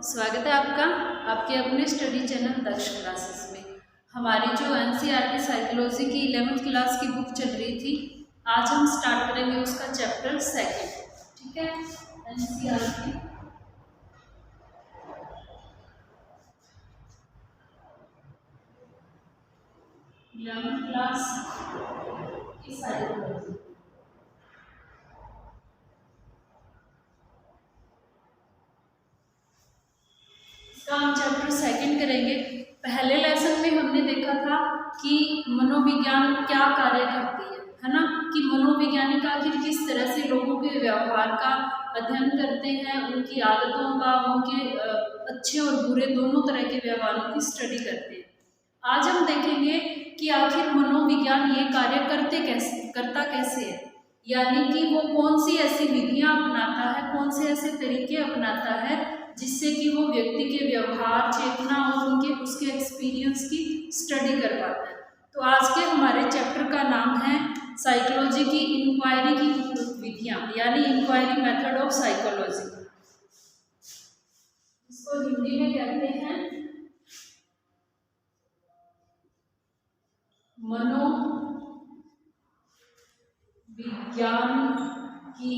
स्वागत है आपका आपके अपने स्टडी चैनल दक्ष क्लासेस में। हमारी जो एनसीईआरटी साइकोलॉजी की 11th क्लास की बुक चल रही थी, आज हम स्टार्ट करेंगे उसका चैप्टर 2। ठीक है, एनसीईआरटी 11th क्लास की साइकोलॉजी। हम चैप्टर 2 करेंगे। पहले लेसन में हमने देखा था कि मनोविज्ञान क्या कार्य करती है ना, कि मनोवैज्ञानिक आखिर किस तरह से लोगों के व्यवहार का अध्ययन करते हैं, उनकी आदतों का, उनके अच्छे और बुरे दोनों तरह के व्यवहारों की स्टडी करते हैं। आज हम देखेंगे कि आखिर मनोविज्ञान ये कार्य करता कैसे है, यानी कि वो कौन सी ऐसी विधियां अपनाता है, कौन से ऐसे तरीके अपनाता है जिससे कि वो व्यक्ति के व्यवहार, चेतना और उसके एक्सपीरियंस की स्टडी कर पाता है। तो आज के हमारे चैप्टर का नाम है साइकोलॉजी की इंक्वायरी की विधियां, यानी इंक्वायरी मेथड ऑफ साइकोलॉजी। इसको हिंदी में कहते हैं मनोविज्ञान की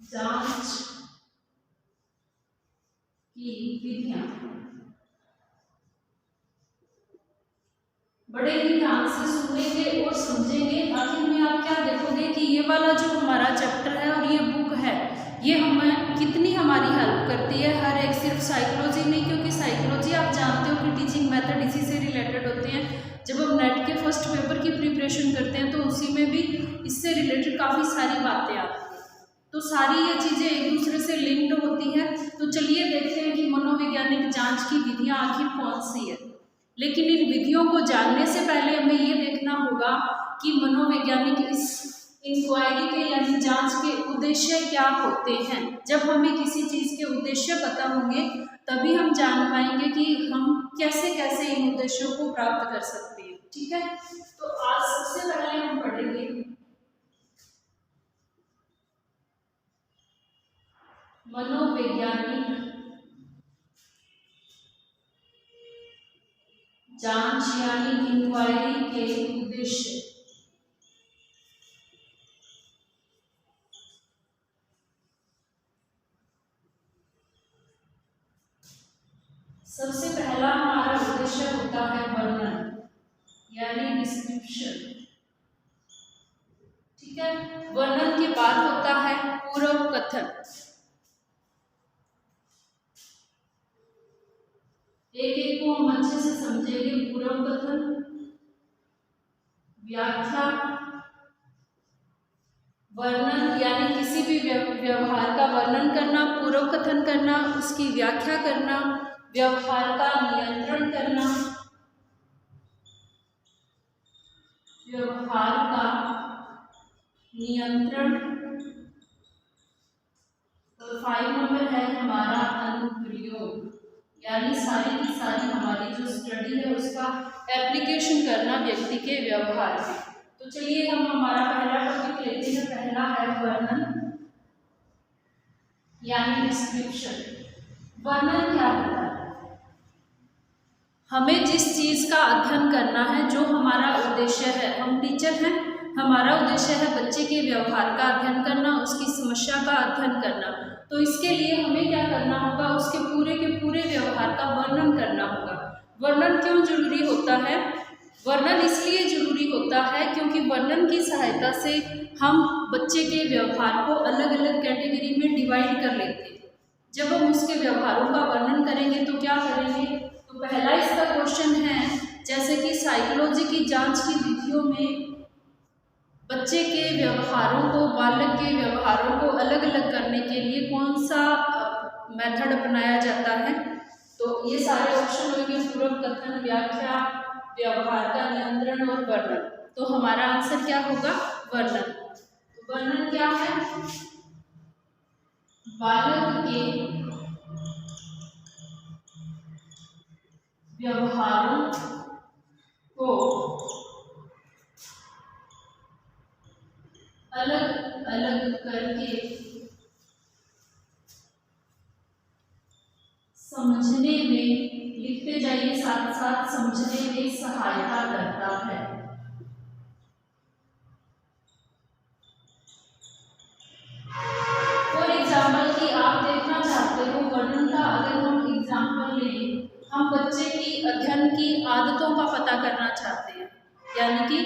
जांच की विधियां। बड़े ही ध्यान से सुनेंगे और समझेंगे। आखिर में आप क्या देखोगे कि ये वाला जो हमारा चैप्टर है और ये बुक है, ये हमें कितनी हमारी हेल्प करती है। हर एक सिर्फ साइकोलॉजी नहीं, क्योंकि साइकोलॉजी आप जानते हो कि टीचिंग मेथड इसी से रिलेटेड होते हैं। जब हम नेट के फर्स्ट पेपर की प्रिपरेशन करते हैं तो उसी में भी इससे रिलेटेड काफ़ी सारी बातें आती हैं। तो सारी ये चीज़ें एक दूसरे से लिंक्ड होती हैं। तो चलिए देखते हैं कि मनोवैज्ञानिक जांच की विधियां आखिर कौन सी है। लेकिन इन विधियों को जानने से पहले हमें ये देखना होगा कि मनोवैज्ञानिक इस इंक्वायरी के यानी जांच के उद्देश्य क्या होते हैं। जब हमें किसी चीज़ के उद्देश्य पता होंगे तभी हम जान पाएंगे कि हम कैसे कैसे इन उद्देश्यों को प्राप्त कर सकते हैं। ठीक है, तो आज सबसे पहले हम पढ़ेंगे मनोवैज्ञानिक जांच यानी इंक्वायरी के उद्देश्य। सबसे पहला हमारा उद्देश्य होता है वर्णन यानी डिस्क्रिप्शन। ठीक है, वर्णन के बाद होता है पूर्व कथन। एक एक को हम अच्छे से समझेंगे। पूर्व कथन, व्याख्या, वर्णन यानी किसी भी व्यवहार का वर्णन करना, पूर्व कथन करना, उसकी व्याख्या करना, व्यवहार का नियंत्रण करना, व्यवहार का नियंत्रण। तो 5 नंबर है हमारा अनुप्रयोग, यानी सारी की सारी हमारी जो स्टडी है उसका एप्लीकेशन करना व्यक्ति के व्यवहार में। तो चलिए हम हमारा पहला टॉपिक लेते हैं। पहला है वर्णन यानी डिस्क्रिप्शन। वर्णन क्या होता है? हमें जिस चीज़ का अध्ययन करना है, जो हमारा उद्देश्य है, हम टीचर हैं, हमारा उद्देश्य है बच्चे के व्यवहार का अध्ययन करना, उसकी समस्या का अध्ययन करना। तो इसके लिए हमें क्या करना होगा? उसके पूरे के पूरे व्यवहार का वर्णन करना होगा। वर्णन क्यों जरूरी होता है? वर्णन इसलिए जरूरी होता है क्योंकि वर्णन की सहायता से हम बच्चे के व्यवहार को अलग अलग कैटेगरी में डिवाइड कर लेते हैं। जब हम उसके व्यवहारों का वर्णन करेंगे तो क्या करेंगे? तो पहला इसका क्वेश्चन है, जैसे कि साइकोलॉजी की जांच की विधियों में बच्चे के व्यवहारों को, बालक के व्यवहारों को अलग अलग करने के लिए कौन सा मेथड अपनाया जाता है? तो ये सारे ऑप्शन होंगे पूर्व कथन, व्याख्या, व्यवहार का नियंत्रण और वर्णन। तो हमारा आंसर क्या होगा? वर्णन। तो वर्णन क्या है? बालक के व्यवहारों को अलग अलग करके जाइए, साथ साथ समझने में सहायता करता है। फॉर एग्जाम्पल कि आप देखना चाहते हो वर्णन का, अगर हम एग्जाम्पल लें, हम बच्चे की अध्ययन की आदतों का पता करना चाहते हैं, यानी कि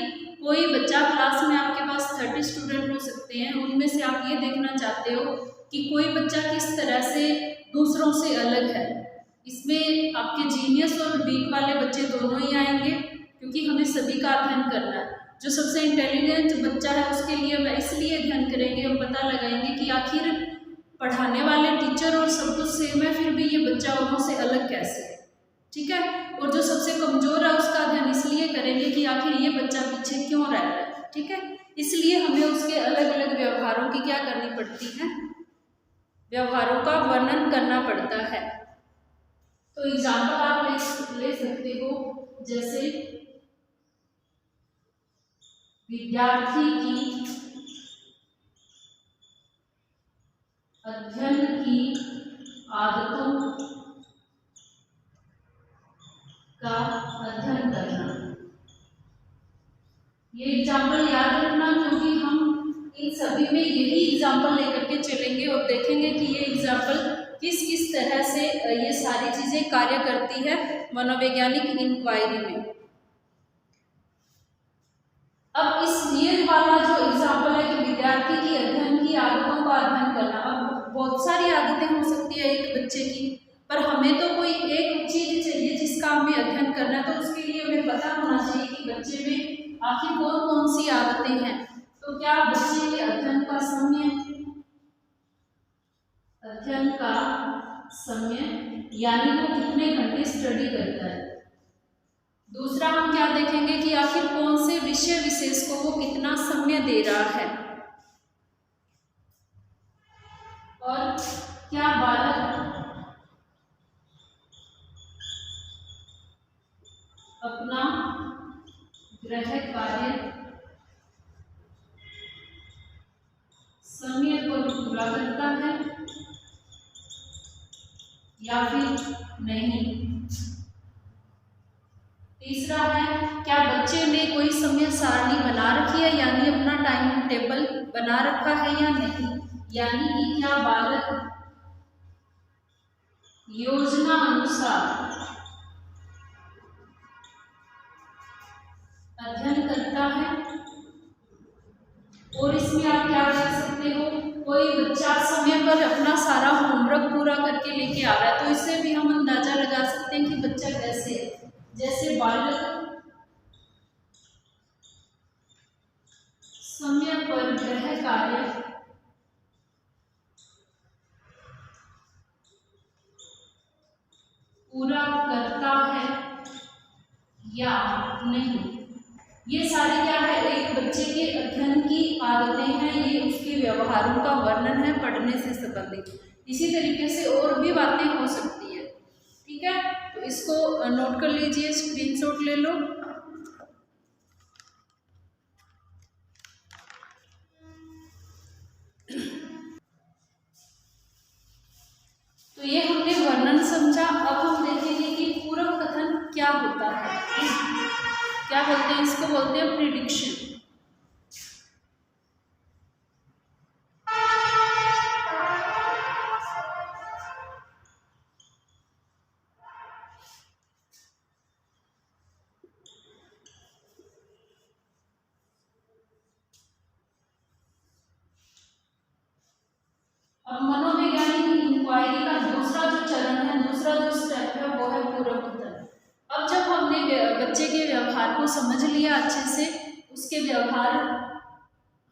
कोई बच्चा क्लास में आपके पास 30 स्टूडेंट हो सकते हैं, उनमें से आप ये देखना चाहते हो कि कोई बच्चा किस तरह से दूसरों से अलग है। इसमें आपके जीनियस और वीक वाले बच्चे दोनों ही आएंगे, क्योंकि हमें सभी का अध्ययन करना है। जो सबसे इंटेलिजेंट बच्चा है उसके लिए हम इसलिए अध्ययन करेंगे, हम पता लगाएंगे कि आखिर पढ़ाने वाले टीचर और सब कुछ सेम है, फिर भी ये बच्चा उनों से अलग कैसे है, ठीक है। और जो सबसे कमजोर है उसका अध्ययन इसलिए करेंगे कि आखिर ये बच्चा पीछे क्यों रह रहा है, ठीक है। इसलिए हमें उसके अलग अलग व्यवहारों की क्या करनी पड़ती है, व्यवहारों का वर्णन करना पड़ता है। तो एग्जाम्पल आप ले सकते हो, जैसे विद्यार्थी की अध्ययन की आदतों का अध्ययन करना। ये एग्जाम्पल याद रखना, क्योंकि हम इन सभी में यही एग्जाम्पल लेकर के चलेंगे और देखेंगे कि ये एग्जाम्पल किस किस तरह से ये सारी चीजें कार्य करती है मनोवैज्ञानिक इंक्वायरी में। अब इस ये वाला जो एग्जाम्पल है कि विद्यार्थी की अध्ययन की आदतों का अध्ययन करना, अब बहुत सारी आदतें हो सकती है एक बच्चे की, पर हमें तो कोई एक चीज चाहिए जिसका हमें अध्ययन करना है, तो उसके लिए हमें पता होना चाहिए कि बच्चे में आखिर कौन कौन सी आदतें हैं। तो क्या बच्चे के अध्ययन का समय यानी वो कितने घंटे स्टडी करता है। दूसरा हम क्या देखेंगे कि आखिर कौन से विषय विशेष को वो कितना समय दे रहा है, और क्या बालक अपना गृह कार्य समय पर पूरा करता है या फिर नहीं। तीसरा है, क्या बच्चे ने कोई समय सारणी बना रखी है, यानी अपना टाइम टेबल बना रखा है या नहीं, यानी कि क्या बालक योजना अनुसार अध्ययन करता है। और इसमें आप क्या कर सकते हो, कोई बच्चा समय पर अपना सारा होमवर्क पूरा करके लेके आ रहा है, तो इससे भी हम अंदाजा लगा सकते हैं कि बच्चा कैसे है। जैसे बालक समय पर गृह कार्य पूरा करता है या नहीं। ये सारी क्या है, एक बच्चे के अध्ययन की आदतें हैं, ये उसके व्यवहारों का वर्णन है पढ़ने से संबंधित। इसी तरीके से और भी बातें हो सकती है, ठीक है। तो इसको नोट कर लीजिए, स्क्रीनशॉट ले लो। तो ये हमने वर्णन समझा। अब हम देखेंगे कि पूर्व कथन क्या होता है, क्या बोलते हैं, इसको बोलते हैं प्रिडिक्शन। अब मनोवैज्ञानिक इंक्वायरी का दूसरा जो चरण है, दूसरा जो स्टेप है, वो है पूर्व कथन। अब जब हमने बच्चे के व्यवहार को समझ लिया अच्छे से, उसके व्यवहार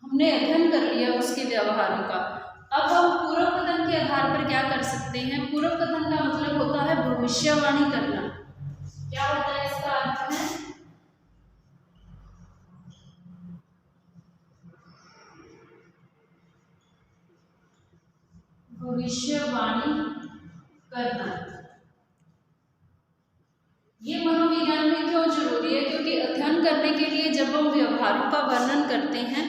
हमने अध्ययन कर लिया उसके व्यवहारों का, अब हम पूर्व कथन के आधार पर क्या कर सकते हैं। पूर्व कथन का मतलब होता है भविष्यवाणी करना। क्या होता है इसका अर्थ है, भविष्यवाणी करना। ये मनोविज्ञान में क्यों जरूरी है, क्योंकि अध्ययन करने के लिए जब हम व्यवहारों का वर्णन करते हैं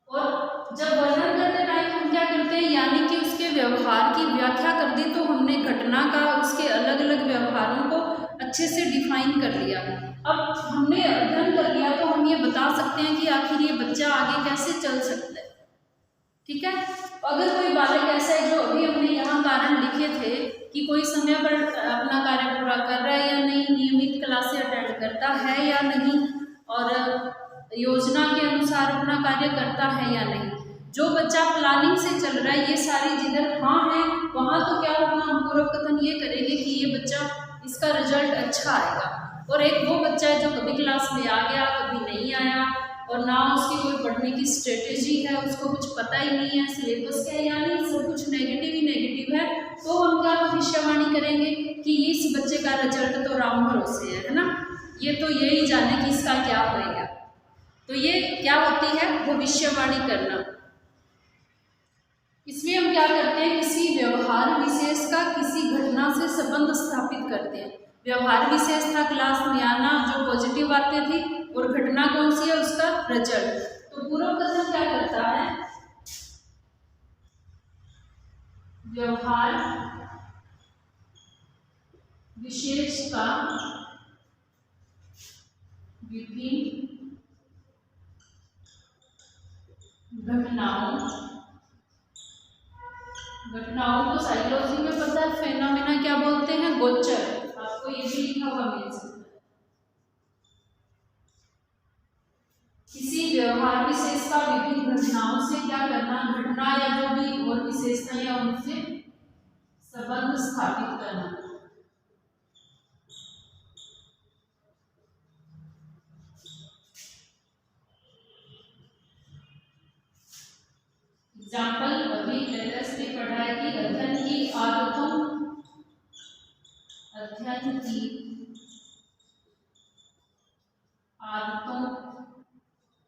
और जब वर्णन करते टाइम हम क्या करते हैं, यानी कि उसके व्यवहार की व्याख्या कर दी तो हमने घटना का, उसके अलग अलग व्यवहारों को अच्छे से डिफाइन कर लिया। अब हमने अध्ययन कर लिया तो हम ये बता सकते हैं कि आखिर ये बच्चा आगे कैसे चल सकता है। ठीक है, अगर कोई बालक ऐसा है जो अभी हमने यहाँ कारण लिखे थे कि कोई समय पर अपना कार्य पूरा कर रहा है या नहीं, नियमित क्लासें अटेंड करता है या नहीं, और योजना के अनुसार अपना कार्य करता है या नहीं, जो बच्चा प्लानिंग से चल रहा है, ये सारी जिधर हाँ है वहाँ तो क्या होगा, हम पूर्व कथन ये करेंगे कि ये बच्चा, इसका रिजल्ट अच्छा आएगा। और एक वो बच्चा है जो कभी क्लास में आ गया, कभी नहीं आया, और ना उसकी कोई पढ़ने की स्ट्रेटेजी है, उसको कुछ पता ही नहीं है सिलेबस क्या है, यानी सब कुछ नेगेटिव ही नेगेटिव है, तो हम क्या भविष्यवाणी करेंगे कि इस बच्चे का रिजल्ट तो राम भरोसे है ना, ये तो यही जाने कि इसका क्या होएगा। तो ये क्या होती है, भविष्यवाणी करना। इसमें हम क्या करते हैं, किसी व्यवहार विशेष का किसी घटना से संबंध स्थापित करते हैं। व्यवहार विशेष था क्लास में आना, जो पॉजिटिव बातें थी, और घटना कौन सी है, उसका रिजल्ट। तो पूर्व कथन क्या करता है, व्यवहार विशेष का विभिन्न घटनाओं को साइकोलॉजी में पता है फेनोमेना क्या बोलते हैं, गोचर। आपको ये भी लिखा हुआ मिल सकता है। किसी व्यवहार विशेष का विभिन्न घटनाओं से क्या करना, घटना या जो भी और विशेषता या उनसे संबंध स्थापित करना। एग्जाम्पल अभी लेटेस्ट ने पढ़ा है कि अध्ययन की आदतों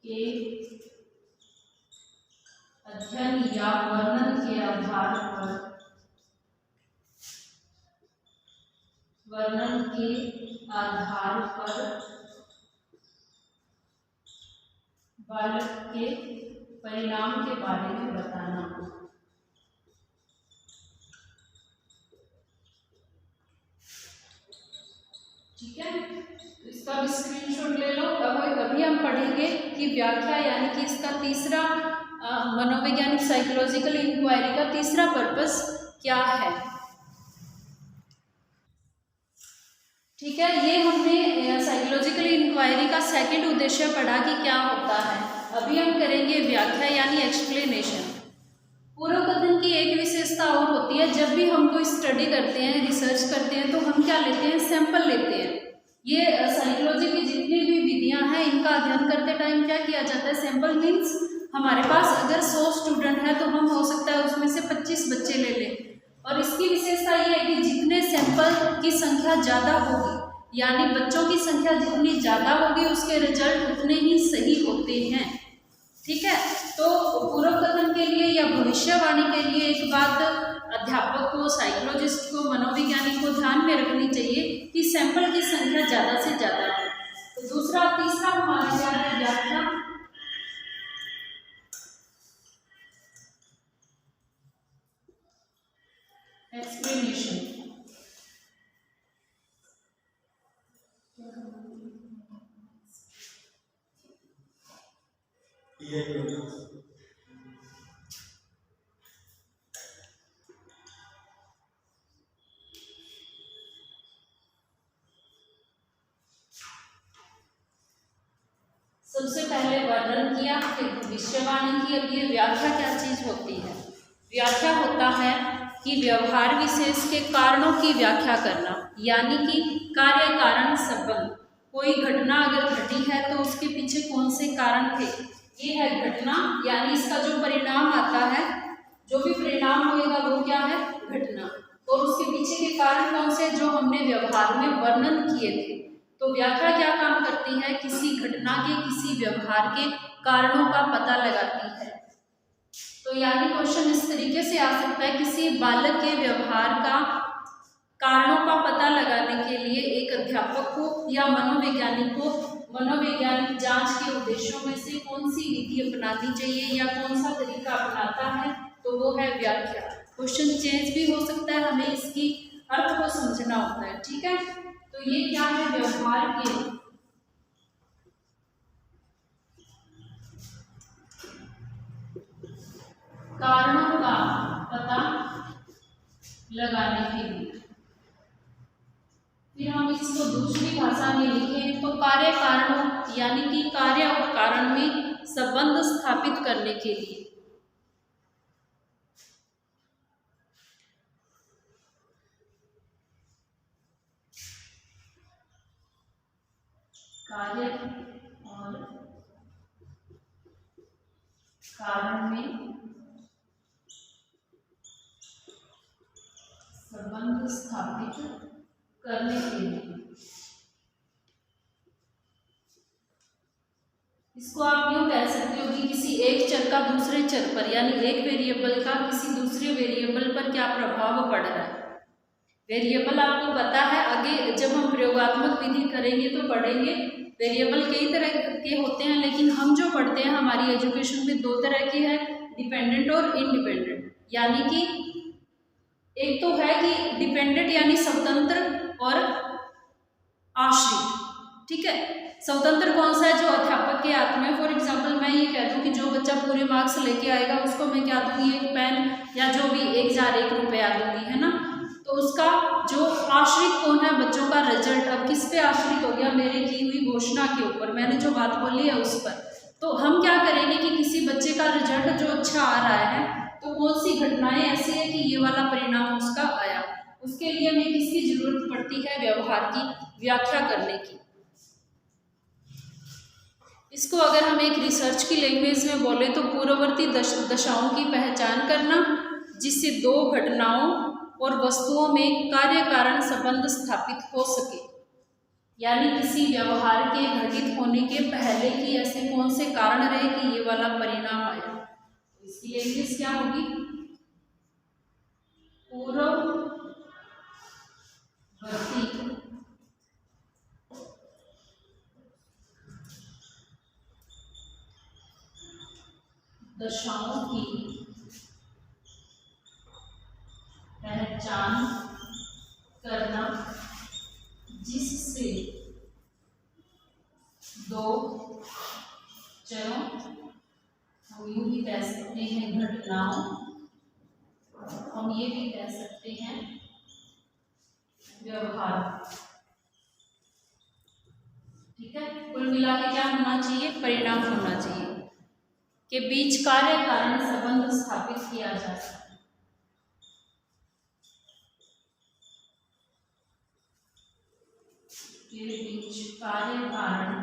के अध्ययन या वर्णन के आधार पर बालक के परिणाम के बारे में बताना। ठीक है, तो इसका भी स्क्रीनशॉट ले लो। अभी हम पढ़ेंगे कि व्याख्या यानी कि इसका तीसरा मनोवैज्ञानिक साइकोलॉजिकल इंक्वायरी का तीसरा पर्पस क्या है। ठीक है, ये हमने साइकोलॉजिकल इंक्वायरी का सेकंड उद्देश्य पढ़ा कि क्या होता है। अभी हम करेंगे व्याख्या यानी एक्सप्लेनेशन। पूर्व कथन की एक विशेषता और होती है, जब भी हम कोई स्टडी करते हैं, रिसर्च करते हैं, तो हम क्या लेते हैं, सैंपल लेते हैं। ये साइकोलॉजी की जितनी भी विधियां हैं, इनका अध्ययन करते टाइम क्या किया जाता है, सैंपल मीन्स हमारे पास अगर 100 स्टूडेंट है तो हम हो सकता है उसमें से 25 बच्चे ले लें। और इसकी विशेषता ये है कि जितने सैंपल की संख्या ज़्यादा होगी, यानी बच्चों की संख्या जितनी ज़्यादा होगी, उसके रिजल्ट उतने ही सही होते हैं। ठीक है, तो पूर्व कथन के लिए या भविष्यवाणी के लिए एक बात अध्यापक को, साइकोलॉजिस्ट को, मनोवैज्ञानिक को ध्यान में रखनी चाहिए कि सैंपल की संख्या ज़्यादा से ज़्यादा है। तो तीसरा हमारा क्या है, व्याख्या। एक्सप्लेनेशन। सबसे पहले वर्णन किया, फिर भविष्यवाणी की। अब ये व्याख्या क्या चीज होती है। व्याख्या होता है कि व्यवहार विशेष के कारणों की व्याख्या करना, यानी कि कार्य कारण संबंध। कोई घटना अगर घटी है तो उसके पीछे कौन से कारण थे, ये है घटना, यानी इसका जो परिणाम आता है, जो भी परिणाम होगा वो क्या है, घटना। और उसके पीछे के कारण कौन से, जो हमने व्यवहार में वर्णन किए थे। तो व्याख्या क्या काम करती है, किसी घटना के, किसी व्यवहार के कारणों का पता लगाती है। तो यानी क्वेश्चन इस तरीके से आ सकता है, किसी बालक के व्यवहार का कारणों का पता लगाने के लिए एक अध्यापक को या मनोवैज्ञानिक को मनोवैज्ञानिक जांच के उद्देश्यों में से कौन सी विधि अपनानी चाहिए या कौन सा तरीका अपनाता है, तो वो है व्याख्या। क्वेश्चन चेंज भी हो सकता है, हमें इसकी अर्थ को समझना होता है। ठीक है, तो ये क्या है, व्यवहार के कारणों का पता लगाने के लिए। फिर हम इसको दूसरी भाषा में लिखें तो कार्य कारणों यानी कि कार्य और कारण में संबंध स्थापित करने के लिए। कार्य और कारण में संबंध स्थापित करने के लिए। इसको आप यूँ कह सकते हो कि किसी एक चर का दूसरे चर पर यानी एक वेरिएबल का किसी दूसरे वेरिएबल पर क्या प्रभाव पड़ रहा है। वेरिएबल आपको पता है, आगे जब हम प्रयोगात्मक विधि करेंगे तो पढ़ेंगे। वेरिएबल कई तरह के होते हैं, लेकिन हम जो पढ़ते हैं हमारी एजुकेशन में दो तरह की है, डिपेंडेंट और इनडिपेंडेंट। यानी कि एक तो है कि डिपेंडेंट यानी स्वतंत्र और आश्रित। ठीक है, स्वतंत्र कौन सा है, जो अध्यापक के हाथ में। फॉर एग्जाम्पल मैं ये कह दूं कि जो बच्चा पूरे मार्क्स लेके आएगा उसको मैं क्या दूंगी, एक पेन या जो भी 1,001 रुपया दूंगी, है ना। तो उसका जो आश्रित कौन है, बच्चों का रिजल्ट। अब किस पे आश्रित हो गया, मेरे की हुई घोषणा के ऊपर, मैंने जो बात बोली है उस पर। तो हम क्या करेंगे कि किसी बच्चे का रिजल्ट जो अच्छा आ रहा है तो कौन सी घटनाएं ऐसी है कि ये वाला परिणाम उसका आया, उसके लिए हमें किसकी जरूरत पड़ती है, व्यवहार की व्याख्या करने की। इसको अगर हम एक रिसर्च की लैंग्वेज में बोले तो पूर्ववर्ती दशाओं की पहचान करना, जिससे दो घटनाओं और वस्तुओं में कार्य कारण संबंध स्थापित हो सके। यानी किसी व्यवहार के घटित होने के पहले की ऐसे कौन से कारण रहे कि ये वाला परिणाम आया। इसकी लैंग्वेज क्या होगी, पूर्ववर्ती दशाओं की पहचान करना, जिससे दो चरों, हम यूं भी कह सकते हैं घटनाओं, हम ये भी कह सकते हैं व्यवहार। ठीक है, कुल मिला के क्या होना चाहिए, परिणाम होना चाहिए के बीच कार्य कारण संबंध स्थापित किया जा सकता है। के बीच कार्य कारण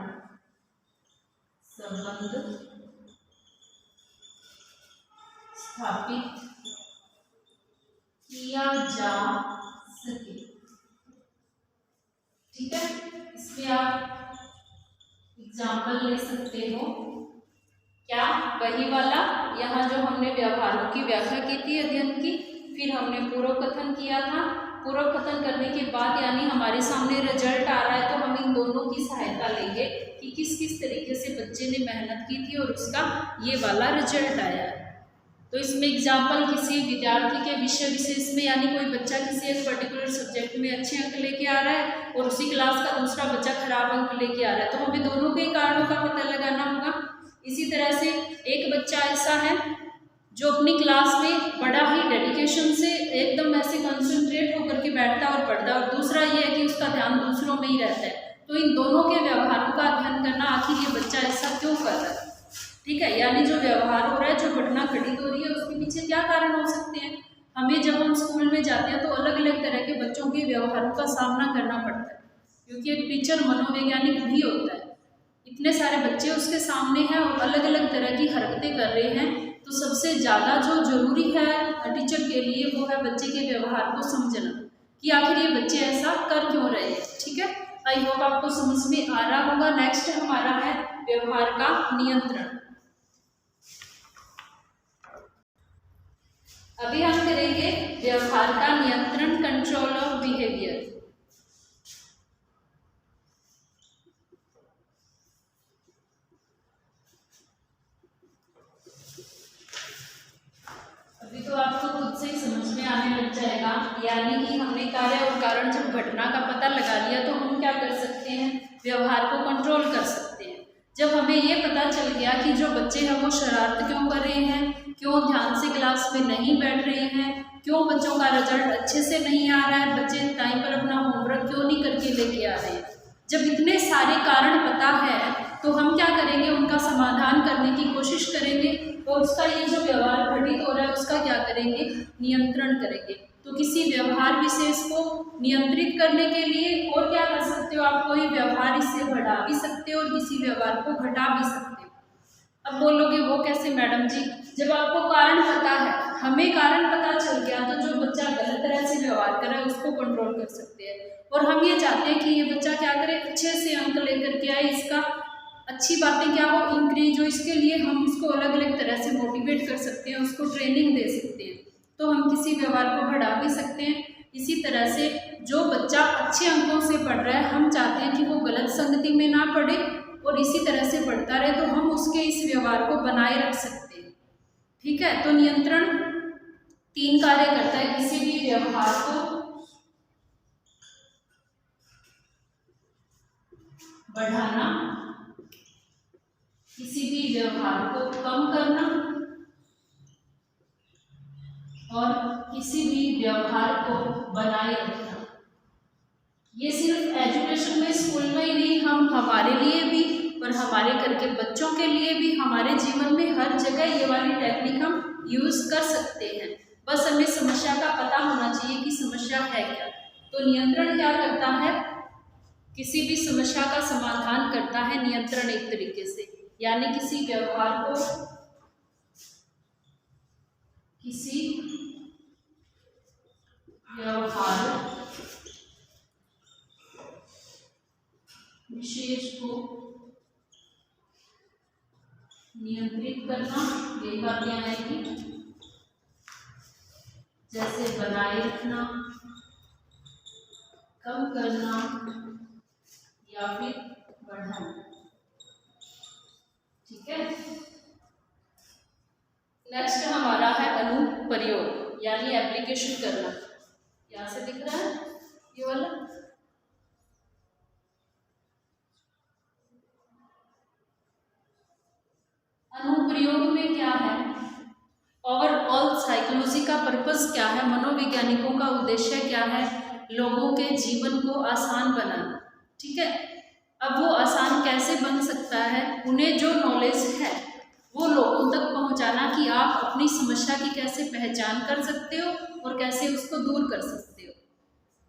संबंध स्थापित किया जा सके। ठीक है, इसमें आप एग्जाम्पल ले सकते हो, क्या, वही वाला यहाँ जो हमने व्यवहारों की व्याख्या की थी अध्ययन की, फिर हमने पूर्व कथन किया था। पूर्व कथन करने के बाद यानी हमारे सामने रिजल्ट आ रहा है तो हम इन दोनों की सहायता लेंगे कि किस किस तरीके से बच्चे ने मेहनत की थी और उसका ये वाला रिजल्ट आया है। तो इसमें एग्जाम्पल किसी विद्यार्थी के विषय विशेष में, यानी कोई बच्चा किसी एक पर्टिकुलर सब्जेक्ट में अच्छे अंक लेके आ रहा है और उसी क्लास का दूसरा बच्चा खराब अंक लेके आ रहा है, तो हमें दोनों के कारणों का पता लगाना होगा। इसी तरह से एक बच्चा ऐसा है जो अपनी क्लास में बड़ा ही डेडिकेशन से एकदम ऐसे कंसंट्रेट होकर के बैठता है और पढ़ता है, और दूसरा ये है कि उसका ध्यान दूसरों में ही रहता है। तो इन दोनों के व्यवहारों का अध्ययन करना, आखिर ये बच्चा ऐसा क्यों कर रहा है। ठीक है, यानी जो व्यवहार हो रहा है, जो घटना घटित हो रही है, उसके पीछे क्या कारण हो सकते हैं। हमें जब हम स्कूल में जाते हैं तो अलग अलग तरह के बच्चों के व्यवहारों का सामना करना पड़ता है, क्योंकि एक टीचर मनोवैज्ञानिक भी होता है। इतने सारे बच्चे उसके सामने हैं और अलग अलग तरह की हरकतें कर रहे हैं, तो सबसे ज़्यादा जो जरूरी है टीचर के लिए वो है बच्चे के व्यवहार को समझना कि आखिर ये बच्चे ऐसा कर क्यों रहे हैं। ठीक है, आई होप आपको समझ में आ रहा होगा। नेक्स्ट हमारा है व्यवहार का नियंत्रण। अभी हम करेंगे व्यवहार का नियंत्रण, कंट्रोल ऑफ बिहेवियर। अभी तो आपको खुद से ही समझ जाएगा, यानी कि हमने कार्य और कारण जब घटना का पता लगा लिया तो हम क्या कर सकते हैं, व्यवहार को कंट्रोल कर सकते हैं। जब हमें ये पता चल गया कि जो बच्चे हैं वो शरारत क्यों कर रहे हैं, क्यों ध्यान से क्लास में नहीं बैठ रहे हैं, क्यों बच्चों का रिजल्ट अच्छे से नहीं आ रहा है, बच्चे टाइम पर अपना होमवर्क क्यों नहीं करके लेके आ रहे हैं, जब इतने सारे कारण पता है तो हम क्या करेंगे, उनका समाधान करने की कोशिश करेंगे और उसका ये जो व्यवहार घटित हो रहा है उसका क्या करेंगे, नियंत्रण करेंगे। तो किसी व्यवहार विशेष को नियंत्रित करने के लिए और क्या कर सकते हो आप, कोई व्यवहार इससे बढ़ा भी सकते हो और किसी व्यवहार को घटा भी सकते हो। अब बोलोगे वो कैसे मैडम जी, जब आपको कारण पता है, हमें कारण पता चल गया तो जो बच्चा गलत तरह से व्यवहार कर रहा है उसको कंट्रोल कर सकते हैं। और हम ये चाहते हैं कि ये बच्चा क्या करे, अच्छे से अंक लेकर के आए, इसका अच्छी बातें क्या हो, इंक्रीज हो, इसके लिए हम उसको अलग अलग तरह से मोटिवेट कर सकते हैं, उसको ट्रेनिंग दे सकते हैं। तो हम किसी व्यवहार को बढ़ा भी सकते हैं। इसी तरह से जो बच्चा अच्छे अंकों से पढ़ रहा है, हम चाहते हैं कि वो गलत संगति में ना पढ़े और इसी तरह से पढ़ता रहे, तो हम उसके इस व्यवहार को बनाए रख सकते हैं। ठीक है, तो नियंत्रण 3 कार्य करता है, किसी भी व्यवहार को बढ़ाना, किसी भी व्यवहार को कम करना और किसी भी व्यवहार को बनाए रखना। ये सिर्फ एजुकेशन में, स्कूल में ही नहीं, हम हमारे लिए भी और हमारे घर के बच्चों के लिए भी, हमारे जीवन में हर जगह ये वाली टेक्निक हम यूज कर सकते हैं। बस हमें समस्या का पता होना चाहिए कि समस्या है क्या। तो नियंत्रण क्या करता है, किसी भी समस्या का समाधान करता है नियंत्रण एक तरीके से, यानी किसी व्यवहार को, किसी व्यवहार विशेष को नियंत्रित करना, ये बातें आएगी, जैसे बनाए रखना, कम करना या फिर बढ़ाना। ठीक है, नेक्स्ट हमारा है अनुप्रयोग, यानी एप्लीकेशन करना। यहाँ से दिख रहा है ये वाला, अनुप्रयोग में क्या है, ओवरऑल साइकोलॉजी का पर्पस क्या है, मनोवैज्ञानिकों का उद्देश्य क्या है, लोगों के जीवन को आसान बनाना। ठीक है, अब वो आसान कैसे बन सकता है, उन्हें जो नॉलेज है वो लोगों तक पहुंचाना कि आप अपनी समस्या की कैसे पहचान कर सकते हो और कैसे उसको दूर कर सकते हो।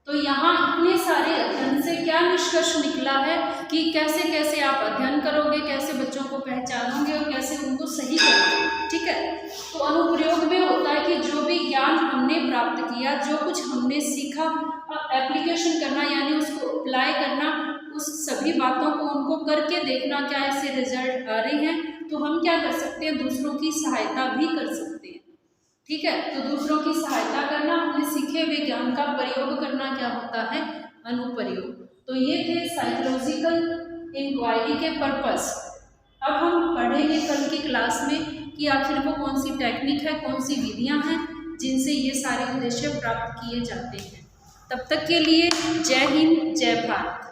तो यहाँ इतने सारे अध्ययन से क्या निष्कर्ष निकला है कि कैसे कैसे आप अध्ययन करोगे, कैसे बच्चों को पहचानोगे और कैसे उनको सही करोगे। ठीक है, तो अनुप्रयोग में होता है कि जो भी ज्ञान हमने प्राप्त किया, जो कुछ हमने सीखा, एप्लीकेशन करना यानी उसको अप्लाई करना, उस सभी बातों को उनको करके देखना क्या ऐसे रिजल्ट आ रहे हैं। तो हम क्या कर सकते हैं, दूसरों की सहायता भी कर सकते हैं। ठीक है, तो दूसरों की सहायता करना, अपने सीखे हुए ज्ञान का प्रयोग करना क्या होता है, अनुप्रयोग। तो ये थे साइकोलॉजिकल इंक्वायरी के पर्पस। अब हम पढ़ेंगे कल की क्लास में कि आखिर वो कौन सी टेक्निक है, कौन सी विधियां हैं जिनसे ये सारे उद्देश्य प्राप्त किए जाते हैं। तब तक के लिए जय हिंद, जय भारत।